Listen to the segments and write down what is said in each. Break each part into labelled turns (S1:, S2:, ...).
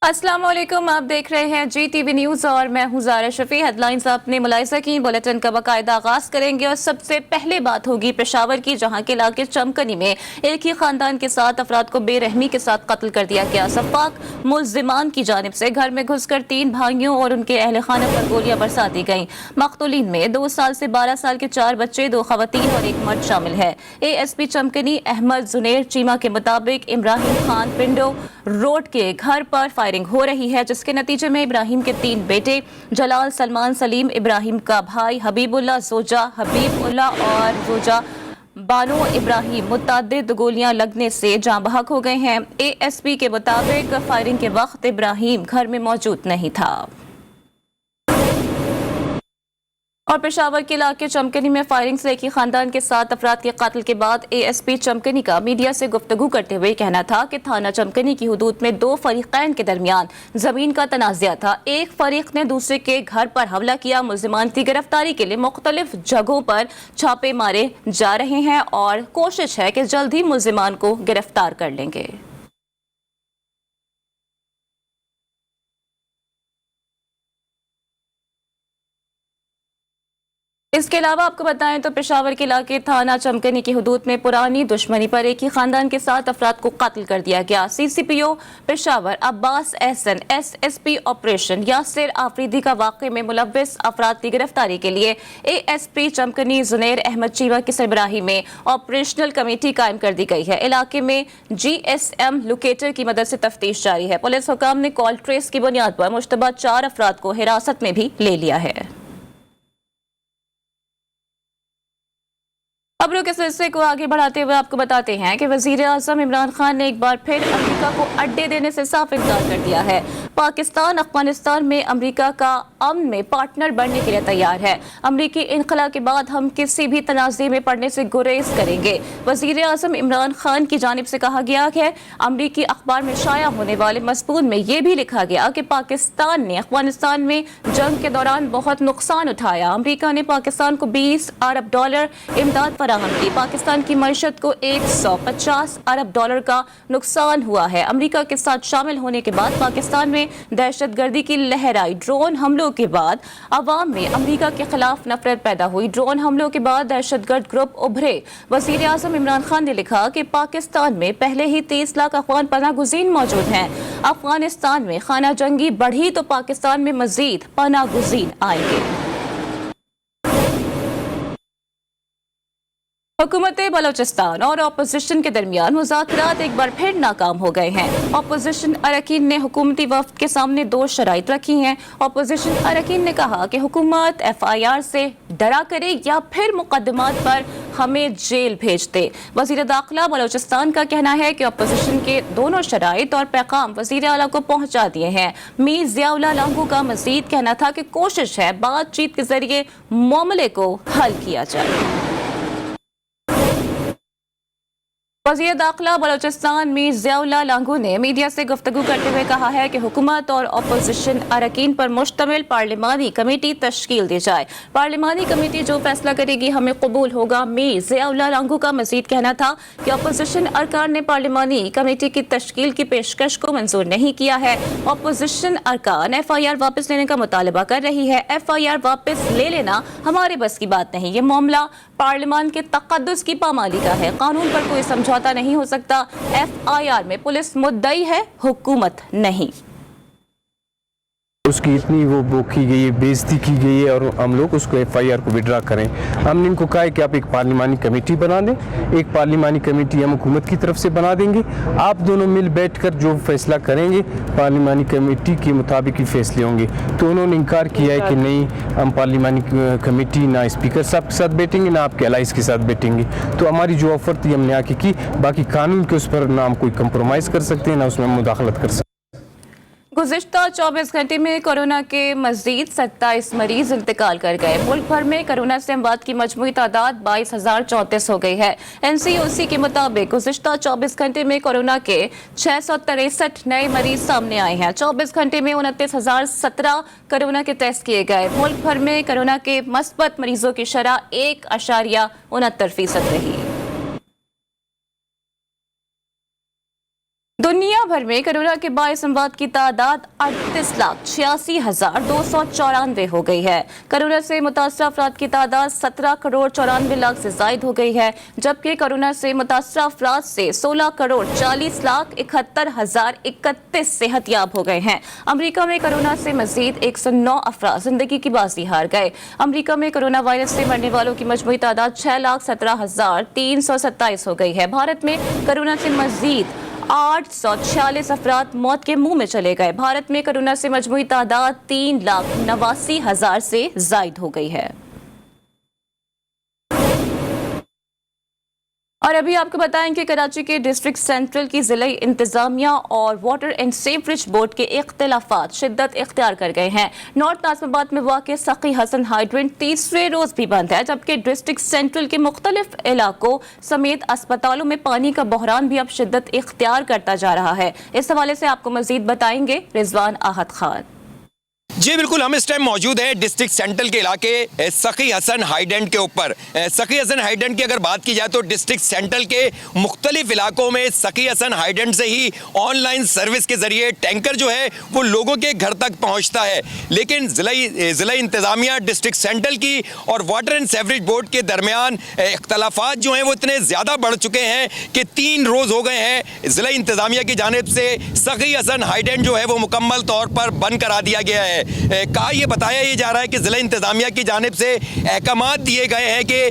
S1: अस्सलाम वालेकुम, आप देख रहे हैं GTV न्यूज़ और मैं हूं ज़ारा शफी। हेडलाइंस आपने मुलाहिज़ा की। बुलेटिन का बाकायदा आगाज़ करेंगे और सबसे पहले बात होगी पेशावर की, जहां के इलाके चमकनी में एक ही खानदान के 7 अफराद को बेरहमी के साथ कत्ल कर दिया गया। सफाक मुल्जिमान की जानिब से घर में घुसकर 3 भाइयों और उनके अहल खाना पर गोलियां बरसा दी गईं। मकतूलीन में 2 साल से 12 साल के 4 बच्चे, 2 खवातीन और 1 मर्द शामिल है। ASP चमकनी अहमद जुनेर चीमा के मुताबिक इब्राहिम खान पिंडो रोड के घर पर फायरिंग हो रही है, जिसके नतीजे में इब्राहिम के 3 बेटे जलाल, सलमान, सलीम, इब्राहिम का भाई हबीबुल्लाह, जोजा हबीबुल्लाह और जोजा बानो इब्राहिम मुतअद्दिद गोलियां लगने से जाँ बहक हो गए हैं। ASP के मुताबिक फायरिंग के वक्त इब्राहिम घर में मौजूद नहीं था। और पेशावर के इलाके चमकनी में फायरिंग से एक ही खानदान के 7 अफराद के कत्ल के बाद ASP चमकनी का मीडिया से गुफ्तगू करते हुए कहना था कि थाना चमकनी की हुदूद में 2 फरीकैन के दरमियान जमीन का तनाज़ा था। एक फरीक ने दूसरे के घर पर हमला किया। मुल्जिमान की गिरफ्तारी के लिए मुख्तलिफ जगहों पर छापे मारे जा रहे हैं और कोशिश है कि जल्द ही मुल्जिमान को गिरफ्तार कर लेंगे। इसके अलावा आपको बताएं तो पेशावर के इलाके थाना चमकनी की हुदूद में पुरानी दुश्मनी पर एक ही खानदान के 7 अफराद को कत्ल कर दिया गया। CCPO Peshawar Abbas Ahsan SSP operation Yasir Afridi का वाक़े में मुलव्विस अफराद की गिरफ्तारी के लिए ASP चमकनी जुनेर अहमद चीमा की सरबराही में ऑपरेशनल कमेटी कायम कर दी गई है। इलाके में GSM लोकेटर की मदद से तफ्तीश जारी है। पुलिस हुकाम ने कॉल ट्रेस की बुनियाद पर मुश्तबा 4 अफराद को हिरासत में भी ले लिया है। खबरों के सिलसिले को आगे बढ़ाते हुए आपको बताते हैं कि वजीर आज़म इमरान खान ने एक बार फिर अमेरिका को अड्डे देने से साफ इनकार कर दिया है। पाकिस्तान अफगानिस्तान में अमेरिका का अमन में पार्टनर बनने के लिए तैयार है। अमरीकी इनखला के बाद हम किसी भी तनाज़े में पड़ने से गुरेज करेंगे। वजीर आज़म इमरान खान की जानिब से कहा गया है। अमरीकी अखबार में शाया होने वाले मज़मून में यह भी लिखा गया कि पाकिस्तान ने अफगानिस्तान में जंग के दौरान बहुत नुकसान उठाया। अमरीका ने पाकिस्तान को $20 अरब इमदाद फराहम की। पाकिस्तान की मईशत को $150 अरब का नुकसान हुआ है। अमरीका के साथ शामिल होने के बाद पाकिस्तान में दहशतगर्दी की लहर आई। ड्रोन हमलों के बाद अवाम में अमरीका के खिलाफ नफरत पैदा हुई। ड्रोन हमलों के बाद दहशतगर्द ग्रुप उभरे। वजीर आज़म इमरान खान ने लिखा कि पाकिस्तान में पहले ही 30 लाख अफगान पनाह गुज़ीन मौजूद हैं। अफगानिस्तान में खाना जंगी बढ़ी तो पाकिस्तान में मजीद पनाह गुज़ीन आएंगे। हुकूमत बलोचिस्तान और अपोजिशन के दरमियान मुज़ाकरात एक बार फिर नाकाम हो गए हैं। अपोजिशन अरकान ने हुकूमती वफ़द के सामने 2 शराइत रखी हैं। अपोजिशन अरकान ने कहा कि हुकूमत FIR से डरा करे या फिर मुकदमात पर हमें जेल भेज दे। वज़ीर दाखिला बलोचिस्तान का कहना है कि अपोजिशन के दोनों शराइत और पैगाम वज़ीर आला को पहुँचा दिए हैं। मीर ज़ियाउल्लाह लांगू का मज़ीद कहना था कि कोशिश है बातचीत के जरिए मामले को हल किया जाए। वज़ीर दाखिला बलोचिस्तान मीर ज़ियाउल्लाह लांगू ने मीडिया से गुफ्तगू करते हुए कहा है कि हुकूमत और अपोजिशन अरकान पर मुश्तमिल पार्लिमानी कमेटी तश्कील दी जाए। पार्लिमानी कमेटी जो फैसला करेगी हमें कबूल होगा। मीर ज़ियाउल्लाह लांगू का मज़ीद कहना था कि अपोजिशन अरकान ने पार्लिमानी कमेटी की तश्कील की पेशकश को मंजूर नहीं किया है। अपोजिशन अरकान FIR वापस लेने का मुतालबा कर रही है। FIR वापस ले लेना हमारे बस की बात नहीं। ये मामला पार्लिमान के तक़द्दुस की पामाली का है। कानून पर कोई समझौता नहीं हो सकता। FIR में पुलिस मुद्दई है, हुकूमत नहीं।
S2: उसकी इतनी वो की गई है, बेइज्जती की गई है और हम लोग उसको FIR को विड्रा करें। हमने इनको कहा है कि आप एक पार्लिमानी कमेटी बना दें। एक पार्लिमानी कमेटी हम हुकूमत की तरफ से बना देंगे। आप दोनों मिल बैठकर जो फैसला करेंगे पार्लिमानी कमेटी के मुताबिक ही फैसले होंगे। तो उन्होंने इनकार किया है कि नहीं, हम पार्लिमानी कमेटी ना स्पीकर साहब के साथ बैठेंगे ना आपके अलाइज के साथ बैठेंगे। तो हमारी जो ऑफर थी हमने आके की। बाकी कानून के उस पर ना हम कोई कंप्रोमाइज़ कर सकते हैं ना उसमें मुदाखलत कर सकते हैं।
S1: गुज़िश्ता 24 घंटे में कोरोना के मज़ीद 27 मरीज इंतकाल कर गए। मुल्क भर में कोरोना से अमवात की मजमूई तादाद 22,034 हो गई है। NCOC के मुताबिक गुज़िश्ता 24 घंटे में कोरोना के 663 नए मरीज सामने आए हैं। 24 घंटे में 29,017 कोरोना के टेस्ट किए गए। मुल्क भर में कोरोना के मस्बत मरीजों की शरह 1.69% रही। दुनिया भर में कोरोना के बायस अमवात की तादाद 38,86,294 हो गई है। कोरोना से मुतासर अफराद की तादाद 17,94,00,000 से जायद हो गई है, जबकि कोरोना से मुतासर अफराद से 16,40,71,031 सेहतयाब हो गए हैं। अमरीका में कोरोना से मजीद 109 अफराद जिंदगी की बाजी हार गए। अमरीका में कोरोना वायरस से मरने वालों की मजमूई तादाद 6,17,327 हो गई है। भारत में कोरोना से मजीद 846 अफराद मौत के मुंह में चले गए। भारत में कोरोना से मजमूई तादाद 3,89,000 से जायद हो गई है। और अभी आपको बताएं कि कराची के डिस्ट्रिक्ट सेंट्रल की जिला इंतजामिया और वाटर एंड सेवरेज बोर्ड के इख्तिलाफात शिद्दत इख्तियार कर गए हैं। नॉर्थ नाज़िमाबाद में वाक़ सखी हसन हाइड्रेंट तीसरे रोज भी बंद है, जबकि डिस्ट्रिक्ट सेंट्रल के मुख्तलिफ इलाकों समेत अस्पतालों में पानी का बहरान भी अब शिद्दत इख्तियार करता जा रहा है। इस हवाले से आपको मजीद बताएंगे रिजवान आहत खान।
S3: जी बिल्कुल, हम इस टाइम मौजूद हैं डिस्ट्रिक्ट सेंट्रल के इलाके सखी हसन हाइडेंट के ऊपर। सखी हसन हाइडेंट की अगर बात की जाए तो डिस्ट्रिक्ट सेंट्रल के मुख्तलिफ इलाकों में सखी हसन हाइडेंट से ही ऑनलाइन सर्विस के जरिए टैंकर जो है वो लोगों के घर तक पहुंचता है। लेकिन ज़िला इंतज़ामिया डिस्ट्रिक्ट सेंट्रल की और वाटर एंड सेवरेज बोर्ड के दरमियान इख्तलाफात जो हैं वो इतने ज़्यादा बढ़ चुके हैं कि 3 रोज़ हो गए हैं ज़िला इंतज़ामिया की जानिब से सखी हसन हाइडेंट जो है वो मुकम्मल तौर पर बंद करा दिया गया है। कहा यह बताया ये जा रहा है कि ज़िला इंतज़ामिया की जानिब से अहकामात दिए गए हैं कि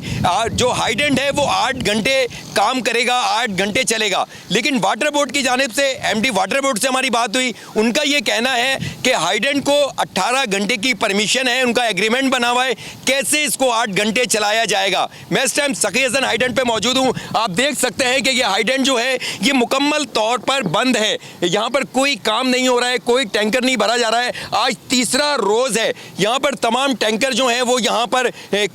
S3: जो हाइडेंट है वो 8 घंटे काम करेगा, 8 घंटे चलेगा। लेकिन वाटर बोर्ड की जानिब से एमडी वाटर बोर्ड से हमारी बात हुई, उनका ये कहना है कि हाइडेंट को 18 घंटे की परमिशन है, उनका एग्रीमेंट बना हुआ है, कैसे इसको 8 घंटे चलाया जाएगा। मैं इस टाइम सखी हसन हाइडेंट पे मौजूद हूँ। आप देख सकते हैं कि ये हाइडेंट जो है ये मुकम्मल तौर पर बंद है। यहाँ पर कोई काम नहीं हो रहा है, कोई टैंकर नहीं भरा जा रहा है। आज तीसरा रोज है, यहाँ पर तमाम टैंकर जो हैं वो यहाँ पर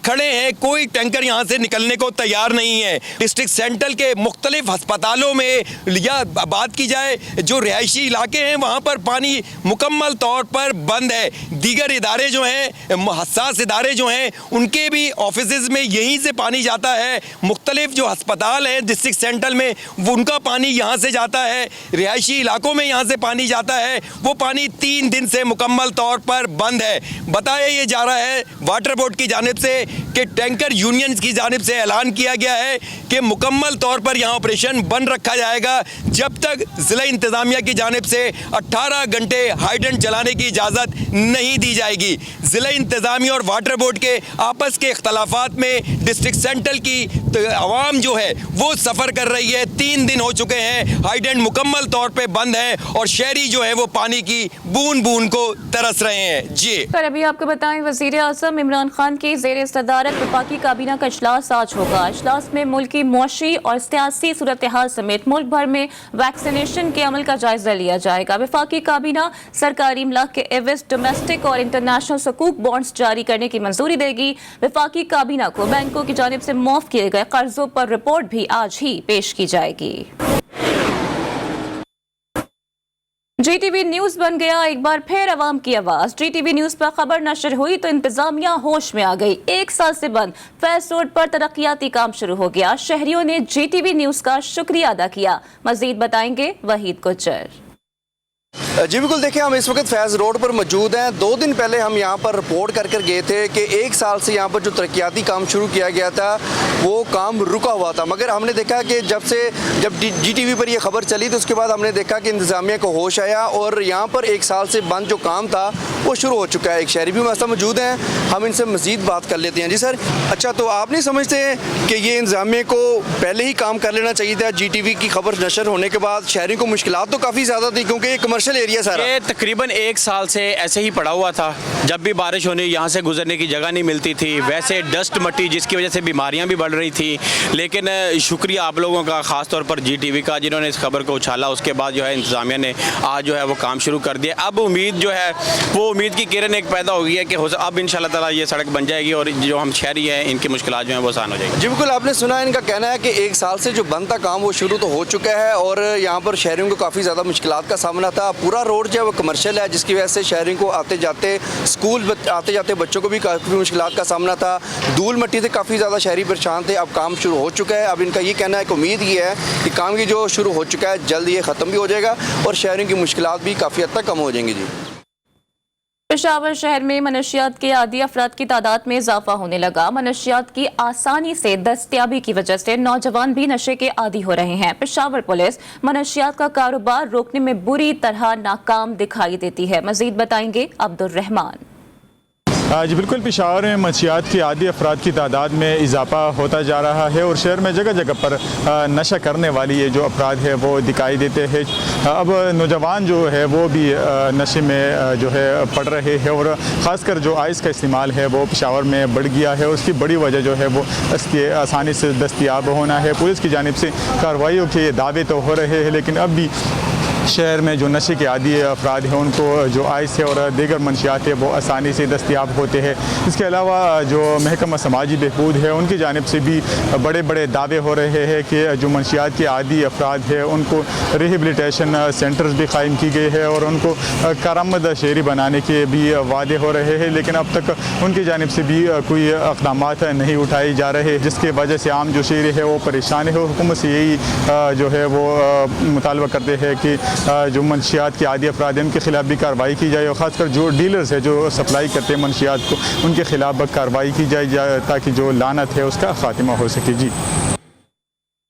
S3: खड़े हैं, कोई टैंकर यहाँ से निकलने को तैयार नहीं है। डिस्ट्रिक्ट सेंट्रल के मुख्तलिफ अस्पतालों में या बात की जाए जो रिहायशी इलाके हैं वहाँ पर पानी मुकम्मल तौर पर बंद है। दीगर इदारे जो हैं, हसास इदारे जो हैं, उनके भी ऑफिस में यहीं से पानी जाता है। मुख्तलिफ जो अस्पताल हैं डिस्ट्रिक्ट सेंट्रल में वो उनका पानी यहाँ से जाता है, रिहायशी इलाकों में यहाँ से पानी जाता है। वो पानी 3 दिन से मुकम्मल तौर पर बंद है। बताया ये जा रहा है वाटर बोर्ड की जानिब से कि टैंकर यूनियन की जानिब से ऐलान किया गया है कि मुकम्मल तौर पर यहाँ ऑपरेशन बंद रखा जाएगा जब तक ज़िला इंतज़ामिया की जानिब से 18 घंटे हाइडेंट चलाने की इजाज़त नहीं दी जाएगी। ज़िला इंतज़ामिया और वाटर बोर्ड के आपस के इख्तलाफात में डिस्ट्रिक्ट सेंट्रल की आवाम जो है वो सफ़र कर रही है। 3 दिन हो चुके हैं, हाइडेंट मुकम्मल तौर पर बंद है और शहरी जो है वो पानी की बूंद बूंद को तरस रहे हैं। जी
S1: पर अभी आपको बताएं, वज़ीर आज़म इमरान खान की ज़ेर सदारत वफाकी काबीना का इजलास आज होगा। इजलास में मुल्क की मुआशी और सियासी सूरत हाल समेत मुल्क भर में वैक्सीनेशन के अमल का जायजा लिया जाएगा। वफाकी काबीना सरकारी इमलाक के एवज डोमेस्टिक और इंटरनेशनल सकूक बॉन्ड्स जारी करने की मंजूरी देगी। वफाकी काबीना को बैंकों की जानिब से माफ किए गए कर्जों पर रिपोर्ट भी आज ही पेश की जाएगी। जीटीवी न्यूज बन गया एक बार फिर अवाम की आवाज। जीटीवी न्यूज पर खबर नशर हुई तो इंतजामिया होश में आ गई। 1 साल से बंद फैज रोड पर तरक्याती काम शुरू हो गया। शहरियों ने जीटीवी न्यूज का शुक्रिया अदा किया। मजीद बताएंगे वहीद गुज्जर।
S4: जी बिल्कुल, देखिए हम इस वक्त फैज़ रोड पर मौजूद हैं। 2 दिन पहले हम यहाँ पर रिपोर्ट कर गए थे कि 1 साल से यहाँ पर जो तरक्याती काम शुरू किया गया था वो काम रुका हुआ था, मगर हमने देखा कि जब जीटीवी पर ये खबर चली तो उसके बाद हमने देखा कि इंतज़ामिया को होश आया और यहाँ पर 1 साल से बंद जो काम था वो शुरू हो चुका है। एक शहरी भी हमारे साथ मौजूद हैं, हम इनसे मज़ीद बात कर लेते हैं। जी सर, अच्छा तो आप नहीं समझते कि ये इंतज़ामिया को पहले ही काम कर लेना चाहिए था? जीटीवी की खबर नशर होने के बाद शहरियों को मुश्किलात तो काफ़ी ज़्यादा थी क्योंकि ये कमर्शियल एरिया सारा।
S5: ये तकरीबन 1 साल से ऐसे ही पड़ा हुआ था। जब भी बारिश होने यहाँ से गुजरने की जगह नहीं मिलती थी, वैसे डस्ट मट्टी जिसकी वजह से बीमारियाँ भी बढ़ रही थी। लेकिन शुक्रिया आप लोगों का, ख़ास तौर पर जीटीवी का, जिन्होंने इस खबर को उछाला। उसके बाद जो है इंतज़ामिया ने आज जो है वो काम शुरू कर दिया। अब उम्मीद जो है वो उम्मीद की किरण एक पैदा हो गई है कि अब इंशाल्लाह ताला ये सड़क बन जाएगी और जो हम शहरी हैं इनकी मुश्किलात जो हैं वो आसान हो जाएगी।
S4: जी बिल्कुल, आपने सुना है इनका कहना है कि 1 साल से जो बंद था काम वो शुरू तो हो चुका है और यहाँ पर शहरियों को काफ़ी ज़्यादा मुश्किलात का सामना था। पूरा रोड जो है वो कमर्शियल है, जिसकी वजह से शहरी को आते जाते स्कूल आते जाते बच्चों को भी काफ़ी मुश्किलात का सामना था। धूल मट्टी से काफ़ी ज़्यादा शहरी परेशान थे। अब काम शुरू हो चुका है। अब इनका ये कहना है कि उम्मीद ये है कि काम की जो शुरू हो चुका है जल्द ये ख़त्म भी हो जाएगा और शहरियों की मुश्किलात भी काफ़ी हद तक कम हो जाएंगी। जी,
S1: पेशावर शहर में मनशियात के आदी अफराद की तादाद में इजाफा होने लगा। मनशियात की आसानी से दस्तयाबी की वजह से नौजवान भी नशे के आदी हो रहे हैं। पेशावर पुलिस मनशियात का कारोबार रोकने में बुरी तरह नाकाम दिखाई देती है। मजीद बताएंगे अब्दुल रहमान।
S6: जी बिल्कुल, पेशावर में मंशियात की आदी अफराद की तादाद में इजाफा होता जा रहा है और शहर में जगह जगह पर नशा करने वाली ये जो अफराद है वो दिखाई देते हैं। अब नौजवान जो है वो भी नशे में जो है पड़ रहे हैं और ख़ासकर जो आइस का इस्तेमाल है वो पेशावर में बढ़ गया है। उसकी बड़ी वजह जो है वो इसके आसानी से दस्तयाब होना है। पुलिस की जानिब से कार्रवाइयों के दावे तो हो रहे हैं, लेकिन अब भी शहर में जो नशे के आदी अफराद हैं उनको जो आइस है और दीगर मंशियात है वो आसानी से दस्तयाब होते हैं। इसके अलावा जो महकमा समाजी बहबूद है उनकी जानिब से भी बड़े बड़े दावे हो रहे हैं कि जो मंशियात के आदी अफराद है उनको रिहेबिलिटेशन सेंटर्स भी कायम की गई है और उनको कारआमद शहरी बनाने के भी वादे हो रहे हैं, लेकिन अब तक उनकी जानिब से भी कोई इक़दामात नहीं उठाए जा रहे, जिसके वजह से आम जो शहरी है वो परेशान है। हुकूमत से यही जो है वो मुतालबा करते हैं कि जो मंशियात के आदी अफराद हैं उनके खिलाफ भी कार्रवाई की जाए और ख़ासकर जो डीलर्स है जो सप्लाई करते हैं मंशियात को उनके खिलाफ कार्रवाई की जाए ताकि जो लानत है उसका खात्मा हो सके। जी,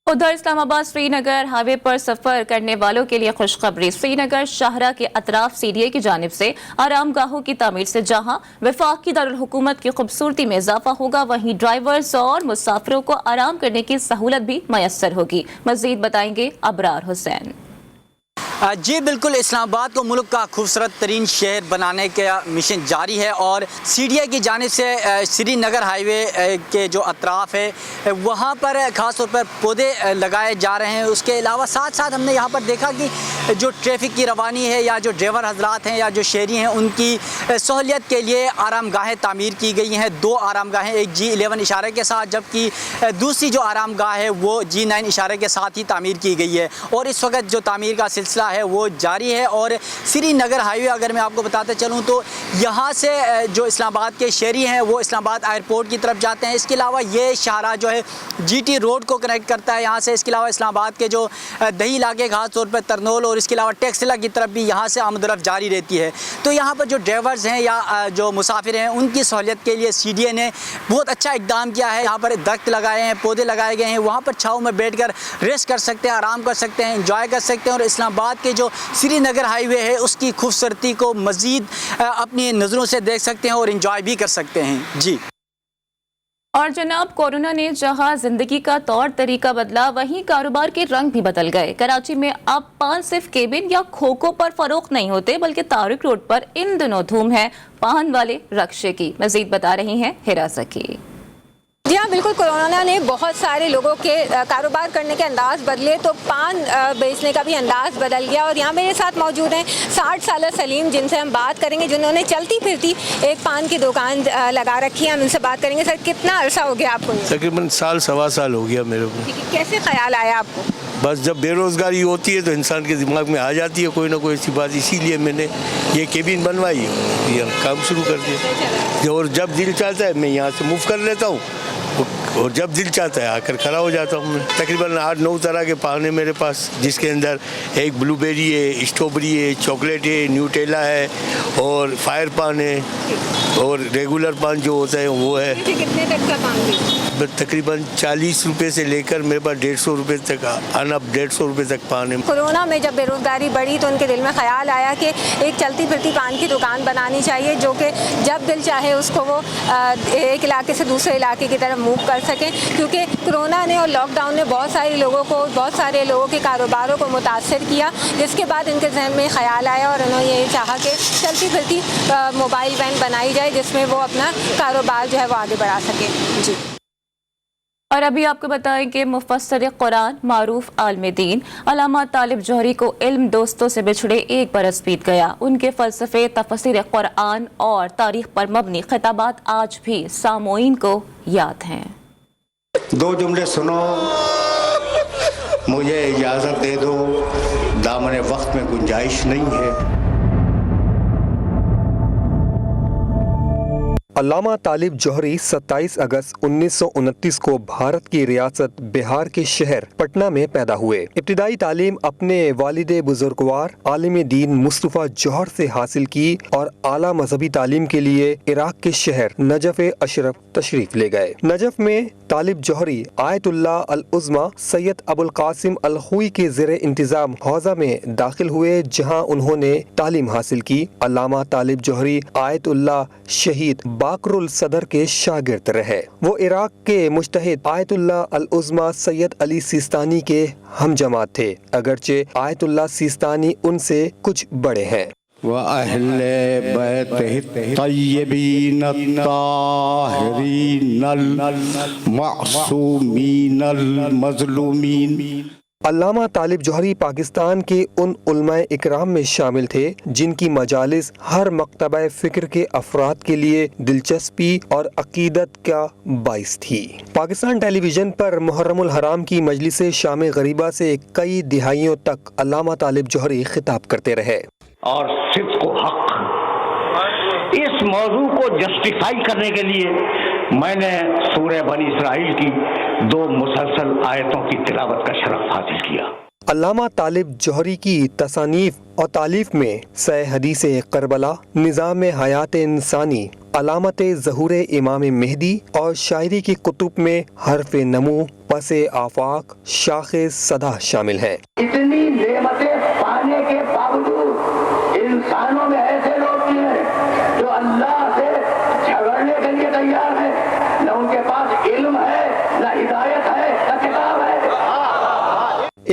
S1: उधर इस्लामाबाद श्रीनगर हाईवे पर सफर करने वालों के लिए खुशखबरी। श्रीनगर शाहरा के अतराफ सीडीए की जानिब से आरामगाहों की तामीर से जहां वफाकी दारुल हुकूमत की खूबसूरती में इजाफा होगा, वहीं ड्राइवर्स और मुसाफिरों को आराम करने की सहूलत भी मैसर होगी। मजीद बताएंगे अबरार हुसैन।
S7: जी बिल्कुल, इस्लामाबाद को मुल्क का खूबसूरत तरीन शहर बनाने का मिशन जारी है और सीडीए की जानिब से श्रीनगर हाईवे के जो अतराफ़ है वहाँ पर ख़ास तौर पर पौधे लगाए जा रहे हैं। उसके अलावा साथ साथ हमने यहाँ पर देखा कि जो ट्रैफिक की रवानी है या जो ड्राइवर हजरात हैं या जो शहरी हैं उनकी सहूलियत के लिए आरामगाहें तामीर की गई हैं। 2 आरामगाहें, एक G11 इशारे के साथ जबकि दूसरी जो आरामगाह है वो G9 इशारे के साथ ही तामीर की गई है और इस वक्त जो तामीर का सिलसिला है वो जारी है। और श्रीनगर हाईवे अगर मैं आपको बताते चलूँ तो यहाँ से जो इस्लामाबाद के शहरी हैं वो इस्लामाबाद एयरपोर्ट की तरफ जाते हैं। इसके अलावा ये शाहरा जो है GT रोड को कनेक्ट करता है यहाँ से। इसके अलावा इस्लामाबाद के जो दही इलाके खास तौर पर तरनोल और इसके अलावा टेक्सला की तरफ भी यहाँ से आमदरफ्त जारी रहती है। तो यहाँ पर जो ड्राइवर्स हैं या जो मुसाफिर हैं उनकी सहूलियत के लिए सीडीए ने बहुत अच्छा इकदाम किया है। यहाँ पर दरख्त लगाए हैं, पौधे लगाए गए हैं, वहाँ पर छाँव में बैठ कर रेस्ट कर सकते हैं, आराम कर सकते हैं, इंजॉय कर सकते हैं और इस्लामाबाद के जो श्रीनगर हाईवे है उसकी खूबसूरती को मज़ीद अपनी नज़रों से देख सकते हैं और इंजॉय भी कर सकते हैं। जी,
S1: और जनाब, कोरोना ने जहां जिंदगी का तौर तरीका बदला वहीं कारोबार के रंग भी बदल गए। कराची में अब पान सिर्फ केबिन या खोखों पर फरोख्त नहीं होते बल्कि तारिक रोड पर इन दिनों धूम है पान वाले रक्शे की। मजीद बता रही हैं हिरा सकी।
S8: जी हाँ बिल्कुल, कोरोना ने बहुत सारे लोगों के कारोबार करने के अंदाज बदले तो पान बेचने का भी अंदाज बदल गया। और यहाँ मेरे साथ मौजूद हैं 60 साल सलीम, जिनसे हम बात करेंगे, जिन्होंने चलती फिरती एक पान की दुकान लगा रखी है। हम इनसे बात करेंगे। सर, कितना अरसा हो गया आपको?
S9: तकरीबन साल सवा साल हो गया मेरे को।
S8: कैसे ख्याल आया आपको?
S9: बस जब बेरोज़गारी होती है तो इंसान के दिमाग में आ जाती है कोई ना कोई ऐसी बात, इसीलिए मैंने ये केबिन बनवाई है, काम शुरू कर दिया। और जब दिल चाहता है मैं यहाँ से मूव कर लेता हूँ और जब दिल चाहता है आकर खड़ा हो जाता हूँ। तकरीबन 8-9 तरह के पान है मेरे पास, जिसके अंदर एक ब्लूबेरी है, स्ट्रॉबेरी है, चॉकलेट है, न्यूटेला है और फायर पान है और रेगुलर पान जो होता है वो है।
S8: कितने तक का पान?
S9: तकरीबन 40 रुपये से लेकर मेरे पास 150 रुपये तक, अनअप 150 रुपये तक पान है।
S8: कोरोना में जब बेरोजगारी बढ़ी तो उनके दिल में ख्याल आया कि एक चलती फिरती पान की दुकान बनानी चाहिए जो कि जब दिल चाहे उसको वो एक इलाके से दूसरे इलाके की तरफ मूव कर सकें, क्योंकि कोरोना ने और लॉकडाउन ने बहुत सारे लोगों के कारोबारों को मुतासर किया। जिसके बाद इनके जहन में ख्याल आया और उन्होंने ये चाहा कि चलती फिरती मोबाइल वैन बनाई जाए जिसमें वो अपना कारोबार जो है वो आगे बढ़ा सके। जी,
S1: और अभी आपको बताएं कि मुफस्सिर कुरान मारूफ आलिम दीन अल्लामा तालिब जौहरी को इल्म दोस्तों से बिछड़े 1 बरस बीत गया। उनके फ़लसफ़े, तफसीर कुरान और तारीख पर मबनी खिताबात आज भी सामोईन को याद हैं।
S10: 2 जुमले सुनो, मुझे इजाज़त दे दो,
S9: दामन वक्त में गुंजाइश नहीं है।
S10: अल्लामा तालिब जौहरी 27 अगस्त 1929 को भारत की रियासत बिहार के शहर पटना में पैदा हुए। इब्तिदाई तालीम अपने वालिद बुजुर्गवार आलिम दीन मुस्तफ़ा जौहर से हासिल की और आला मजहबी तालीम के लिए इराक के शहर नजफ अशरफ तशरीफ ले गए। नजफ में तालिब जौहरी आयतुल्लाह अल उज़्मा सैयद अबुल कासिम अल खुई के ज़ेरे इंतज़ाम हौज़ा में दाखिल हुए, जहाँ उन्होंने तालीम हासिल की। अल्लामा तालिब जौहरी आयतुल्लाह शहीद बाकरुल सदर के शागिर्द रहे। वो इराक के मुज्तहिद आयतुल्लाह अल उज़्मा सैयद अली सिस्तानी के हम जमात थे, अगरचे आयतुल्लाह सिस्तानी उनसे कुछ बड़े हैं।
S9: व अहले बैत तय्यबीन ताहिरीन मासूमीन मज़लूमीन।
S10: अल्लामा तालिब जौहरी पाकिस्तान के उन उलमाए इकराम में शामिल थे जिनकी मजालिस हर मकतबा फ़िक्र के अफराद के लिए दिलचस्पी और अकीदत का बाइस थी। पाकिस्तान टेलीविज़न पर मुहर्रमुल हराम की मजलिस शाम गरीबा से कई दिहाइयों तक अल्लामा तालिब जौहरी खिताब करते रहे।
S11: और सिद्क़ व हक़, इस मौजू को जस्टिफाई करने के लिए मैंने सूरह बनी इसराइल की 2 मुसलसल आयतों की तिलावत का शरफ हासिल किया।
S10: अल्लामा तालिब जौहरी की तसानीफ और तालीफ में सह हदीस करबला, निज़ाम हयात इंसानी, अलामत ज़हूर इमाम मेहदी और शायरी की कुतुब में हर्फ नमू, पसे आफाक, शाखे सदा शामिल हैं।
S11: इतनी नेमतें पाने के बावजूद इंसानों में ऐसे लोग भी हैं जो अल्लाह से झगड़ने के लिए तैयार हैं। न उनके पास इल्म है, न हिदायत है, न किताब है।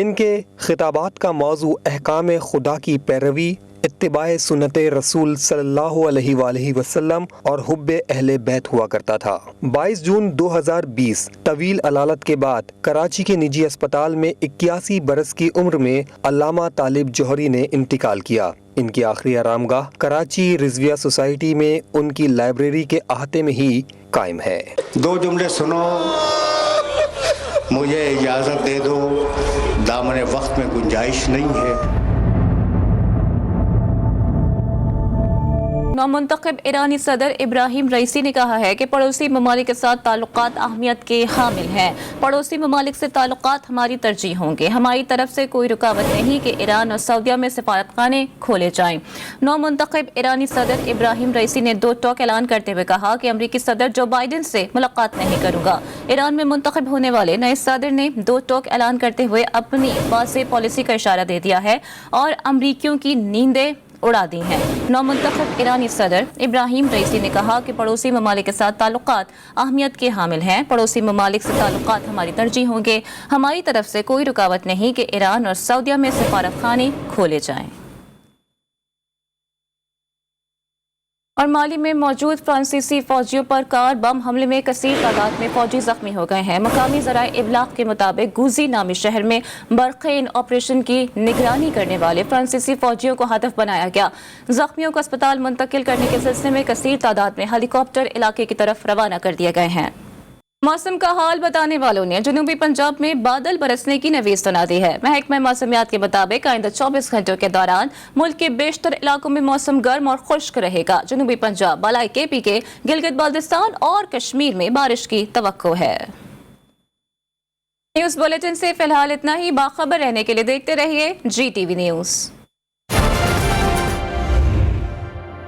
S10: इनके खिताबात का मौजू अहकाम खुदा की पैरवी, इत्तिबाए सुन्नत रसूल सल्लल्लाहु अलैहि वसल्लम और हुब्बे अहले बैत हुआ करता था। 22 जून 2020 तवील अलालत के बाद कराची के निजी अस्पताल में 81 बरस की उम्र में अल्लामा तालिब जौहरी ने इंतकाल किया। इनकी आखिरी आरामगाह कराची रिजविया सोसाइटी में उनकी लाइब्रेरी के अहाते में ही कायम है।
S9: 2 जुमले सुनो, मुझे इजाज़त दे दो, दामन वक्त में गुंजाइश नहीं है।
S1: नौमुंतखब ईरानी सदर इब्राहिम रईसी ने कहा है कि पड़ोसी ममालिक के साथ ताल्लुकात अहमियत के हामिल हैं। पड़ोसी ममालिक से ताल्लुकात हमारी तरजीह होंगे। हमारी तरफ से कोई रुकावट नहीं कि ईरान और सऊदीया में सफारतखाने खोले जाएं। नौमुंतखब ईरानी सदर इब्राहिम रईसी ने 2 टोक ऐलान करते हुए कहा कि अमरीकी सदर जो बाइडन से मुलाकात नहीं करूंगा। ईरान में मुंतखब होने वाले नए सदर ने 2 टोक ऐलान करते हुए अपनी वाज़ेह पॉलिसी का इशारा दे दिया है और अमरीकियों की नींदें उड़ा दी हैं। नौमुंतखब ईरानी सदर इब्राहिम रईसी ने कहा कि पड़ोसी ममालिक के साथ ताल्लुकात अहमियत के हामिल हैं। पड़ोसी ममालिक से ताल्लुकात हमारी तरजीह होंगे। हमारी तरफ से कोई रुकावट नहीं कि ईरान और सऊदीया में सफारतखाने खोले जाएं। और माली में मौजूद फ्रांसीसी फौजियों पर कार बम हमले में कसीर तादाद में फौजी जख्मी हो गए हैं। मकामी ज़राए इब्लाग के मुताबिक गुजी नामी शहर में बरक़ीन ऑपरेशन की निगरानी करने वाले फ्रांसीसी फौजियों को हदफ बनाया गया। जख्मियों को अस्पताल मुंतकिल करने के सिलसिले में कसीर तादाद में हेलीकॉप्टर इलाके की तरफ रवाना कर दिए गए हैं। मौसम का हाल बताने वालों ने जनूबी पंजाब में बादल बरसने की नवीज सुना दी है। महकमा मौसमियात के मुताबिक आइंदा 24 घंटों के दौरान मुल्क के बेशतर इलाकों में मौसम गर्म और खुश्क रहेगा। जनूबी पंजाब, बालाई केपी के, गिलगित बाल्टिस्तान और कश्मीर में बारिश की तवक्को है। न्यूज़ बुलेटिन से फिलहाल इतना ही। बाखबर रहने के लिए देखते रहिए GTV न्यूज़।